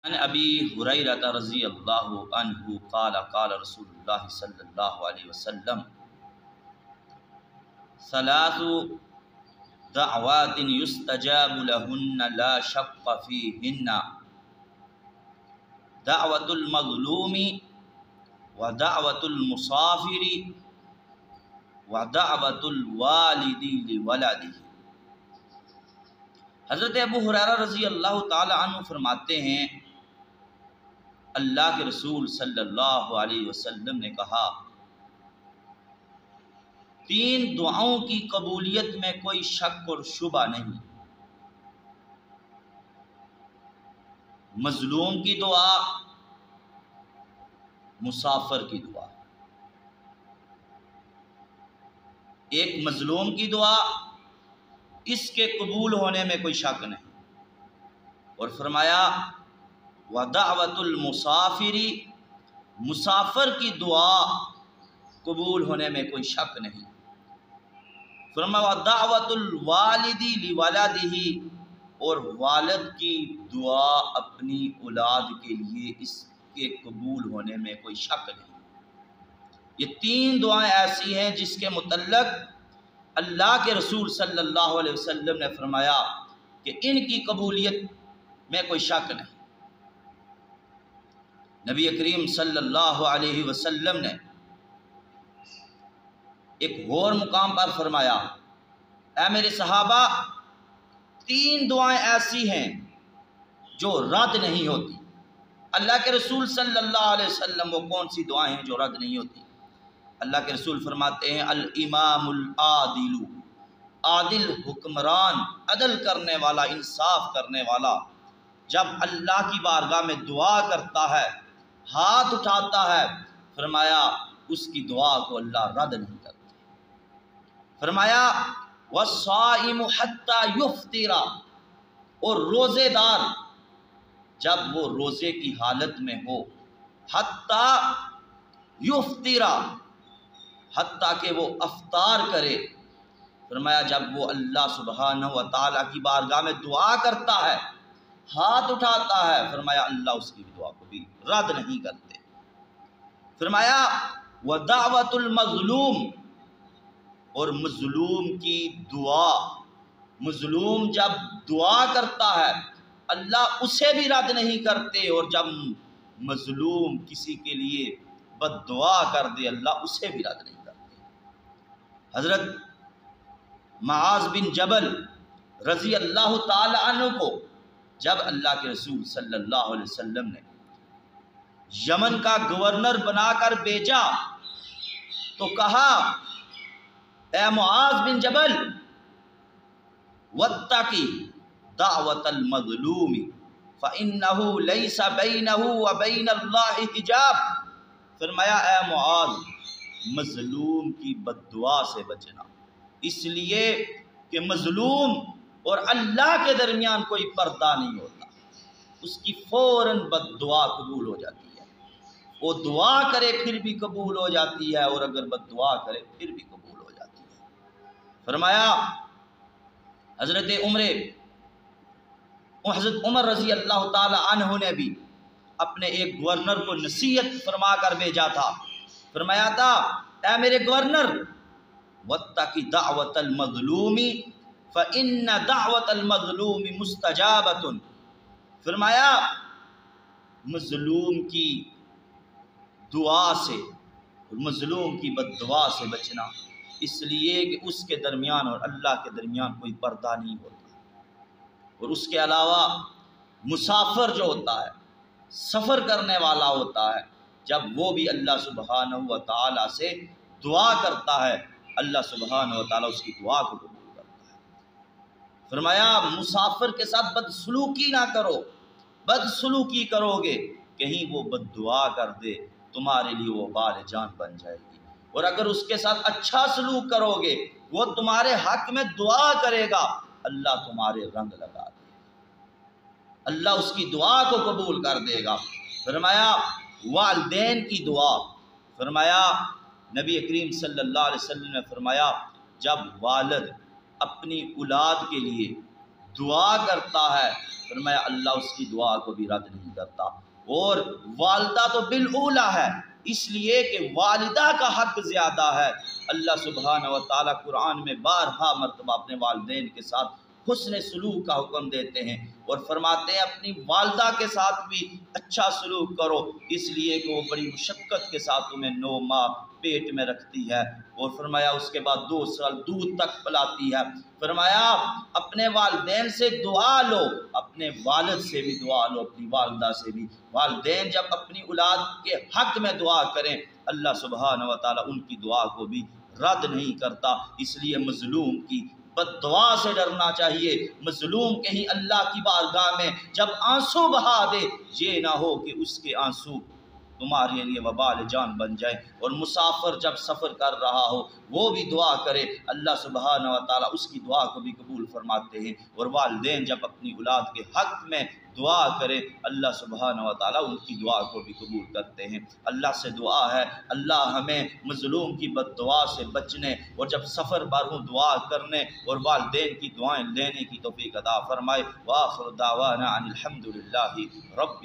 عن ابی ہریرہ رضی اللہ عنہ قال قال رسول اللہ صلی اللہ علیہ وسلم ثلاث دعوات یستجاب لہن لا شق فیہن دعوت المظلوم ودعوت المسافر ودعوت الوالد لولدہ۔ حضرت ابو ہریرہ رضی اللہ تعالی عنہ فرماتے ہیں اللہ کے رسول صلی اللہ علیہ وسلم نے کہا، تین دعاؤں کی قبولیت میں کوئی شک اور شبہ نہیں۔ مظلوم کی دعا، مسافر کی دعا۔ ایک مظلوم کی دعا، اس کے قبول ہونے میں کوئی شک نہیں۔ اور فرمایا وَدَعْوَةُ الْمُسَافِرِ، مسافر کی دعا قبول ہونے میں کوئی شک نہیں۔ فرمایا وَدَعْوَةُ الْوَالِدِ لِوَلَدِهِ، اور والد کی دعا اپنی اولاد کے لیے اس کے قبول ہونے میں کوئی شک نہیں۔ یہ تین دعائیں ایسی ہیں جس کے متعلق اللہ کے رسول صلی اللہ علیہ وسلم نے فرمایا کہ ان کی قبولیت میں کوئی شک نہیں۔ نبی کریم صلی اللہ علیہ وسلم نے ایک اور مقام پر فرمایا، اے میرے صحابہ، تین دعائیں ایسی ہیں جو رد نہیں ہوتی۔ اللہ کے رسول صلی اللہ علیہ وسلم وہ کون سی دعائیں ہیں جو رد نہیں ہوتی؟ اللہ کے رسول فرماتے ہیں الامام العادل، عادل حکمران، عدل کرنے والا، انصاف کرنے والا، جب اللہ کی بارگاہ میں دعا کرتا ہے، ہاتھ اٹھاتا ہے، فرمایا اس کی دعا کو اللہ رد نہیں کرتے۔ فرمایا والصائم حتی یفطر، اور روزے دار جب وہ روزے کی حالت میں ہو، حتی یفطر، حتیٰ کہ وہ افطار کرے، فرمایا جب وہ اللہ سبحانہ و تعالیٰ کی بارگاہ میں دعا کرتا ہے، ہاتھ اٹھاتا ہے، فرمایا اللہ اس کی دعا کو بھی رد نہیں کرتے۔ فرمایا وَدَعْوَةُ الْمَظْلُومِ، اور مظلوم کی دعا، مظلوم جب دعا کرتا ہے اللہ اسے بھی رد نہیں کرتے، اور جب مظلوم کسی کے لیے بد دعا کر دے اللہ اسے بھی رد نہیں کرتے۔ حضرت معاذ بن جبل رضی اللہ تعالی عنہ کو جب اللہ کے رسول صلی اللہ علیہ وسلم نے یمن کا گورنر بنا کر بھیجا تو کہا، اے معاذ بن جبل واتقی دعوت المظلوم فإنه ليس بينه وبين الله حجاب۔ فرمایا اے معاذ، مظلوم کی بد دعا سے بچنا، اس لیے کہ مظلوم اور اللہ کے درمیان کوئی پردہ نہیں ہوتا، اس کی فوراً بد دعا قبول ہو جاتی ہے، وہ دعا کرے پھر بھی قبول ہو جاتی ہے، اور اگر بد دعا کرے پھر بھی قبول ہو جاتی ہے۔ فرمایا حضرت عمر رضی اللہ تعالی عنہ نے بھی اپنے ایک گورنر کو نصیحت فرما کر بھیجا تھا، فرمایا تھا، اے میرے گورنر واتقی دعوت المظلوم فإن دعوت المظلوم مستجابۃ۔ فرمایا مظلوم کی دعا سے، مظلوم کی بد دعا سے بچنا، اس لیے کہ اس کے درمیان اور اللہ کے درمیان کوئی پردہ نہیں ہوتا۔ اور اس کے علاوہ مسافر جو ہوتا ہے، سفر کرنے والا ہوتا ہے، جب وہ بھی اللہ سبحانہ و تعالیٰ سے دعا کرتا ہے، اللہ سبحانہ و تعالیٰ اس کی دعا کو قبول کرتا ہے۔ فرمایا مسافر کے ساتھ بدسلوکی نہ کرو، بدسلوکی کرو گے کہیں وہ بد دعا کر دے تمہارے لیے وہ بال جان بن جائے گی، اور اگر اس کے ساتھ اچھا سلوک کرو گے وہ تمہارے حق میں دعا کرے گا، اللہ تمہارے رنگ لگا دے گا، اللہ اس کی دعا کو قبول کر دے گا۔ فرمایا والدین کی دعا، فرمایا نبی کریم صلی اللہ علیہ وسلم نے فرمایا جب والد اپنی اولاد کے لیے دعا کرتا ہے، فرمایا اللہ اس کی دعا کو بھی رد نہیں کرتا۔ اور والدہ تو بالاولیٰ ہے، اس لیے کہ والدہ کا حق زیادہ ہے۔ اللہ سبحانہ و تعالیٰ قرآن میں بارہا مرتبہ اپنے والدین کے ساتھ حسن سلوک کا حکم دیتے ہیں اور فرماتے ہیں اپنی والدہ کے ساتھ بھی اچھا سلوک کرو، اس لیے کہ وہ بڑی مشقت کے ساتھ تمہیں 9 ماہ پیٹ میں رکھتی ہے، اور فرمایا اس کے بعد 2 سال دودھ تک پلاتی ہے۔ فرمایا اپنے والدین سے دعا لو، اپنے والد سے بھی دعا لو، اپنی والدہ سے بھی۔ والدین جب اپنی اولاد کے حق میں دعا کریں، اللہ سبحانہ و تعالیٰ ان کی دعا کو بھی رد نہیں کرتا۔ اس لیے مظلوم کی بد دعا سے ڈرنا چاہیے۔ مظلوم کہیں اللہ کی بارگاہ میں جب آنسو بہا دے، یہ نہ ہو کہ اس کے آنسو تمہارے لیے وبال جان بن جائے۔ اور مسافر جب سفر کر رہا ہو وہ بھی دعا کرے، اللہ سبحانہ و تعالیٰ اس کی دعا کو بھی قبول فرماتے ہیں۔ اور والدین جب اپنی اولاد کے حق میں دعا کرے، اللہ سبحانہ و تعالیٰ ان کی دعا کو بھی قبول کرتے ہیں۔ اللہ سے دعا ہے اللہ ہمیں مظلوم کی بد دعا سے بچنے اور جب سفر پر ہوں دعا کرنے اور والدین کی دعائیں لینے کی توفیق عطا فرمائے۔ وآخر دعوانا ان الحمد للہ رب